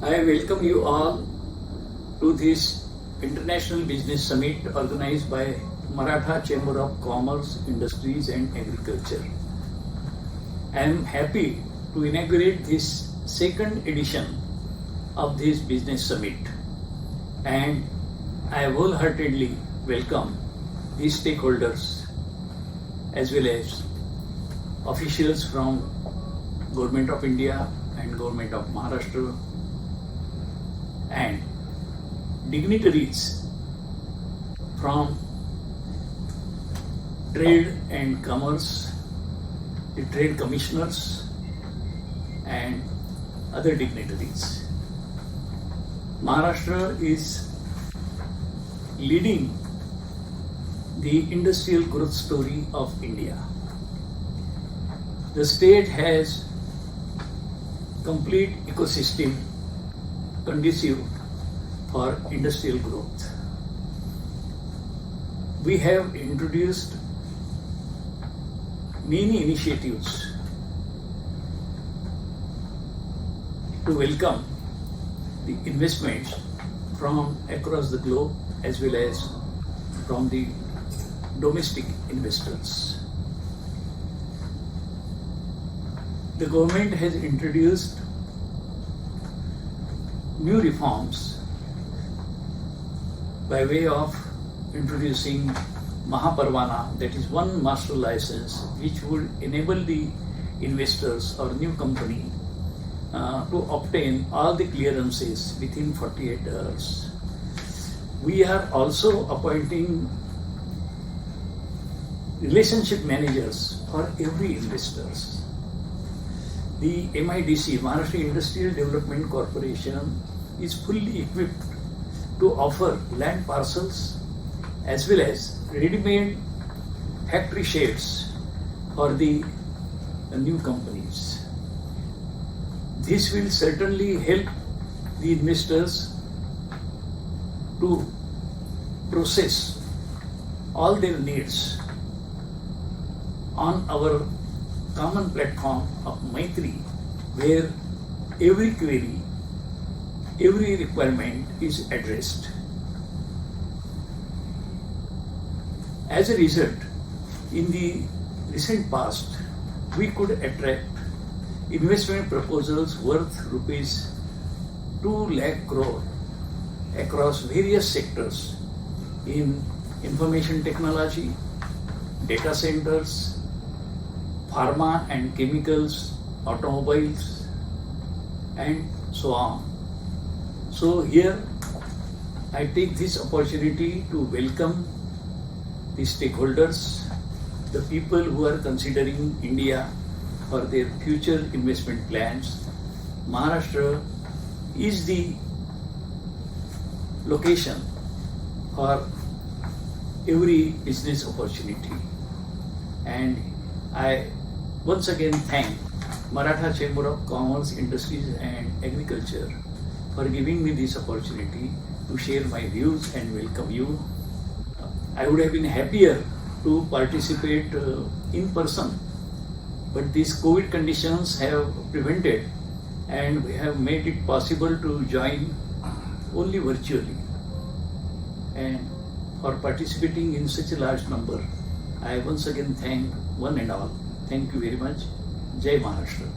I welcome you all to this International Business Summit organized by Maratha Chamber of Commerce, Industries and Agriculture. I am happy to inaugurate this second edition of this business summit, and I wholeheartedly welcome these stakeholders as well as officials from Government of India and Government of Maharashtra and dignitaries from trade and commerce, the trade commissioners and other dignitaries. Maharashtra is leading the industrial growth story of India. The state has complete ecosystem conducive for industrial growth. We have introduced many initiatives to welcome the investments from across the globe as well as from the domestic investors. The government has introduced new reforms by way of introducing Mahaparvana, that is one master license, which would enable the investors or new company to obtain all the clearances within 48 hours. We are also appointing relationship managers for every investors. The MIDC, Maharashtra Industrial Development Corporation, is fully equipped to offer land parcels as well as ready-made factory sheds for the new companies. This will certainly help the investors to process all their needs on our common platform of Maitri, where every query, every requirement is addressed. As a result, in the recent past, we could attract investment proposals worth rupees 2 lakh crore across various sectors in information technology, data centers, pharma and chemicals, automobiles, and so on. So here I take this opportunity to welcome the stakeholders, the people who are considering India for their future investment plans. Maharashtra is the location for every business opportunity, and I once again thank Maratha Chamber of Commerce, Industries and Agriculture for giving me this opportunity to share my views and welcome you. I would have been happier to participate in person, but these COVID conditions have prevented and we have made it possible to join only virtually. And for participating in such a large number, I once again thank one and all. Thank you very much. Jai Maharashtra.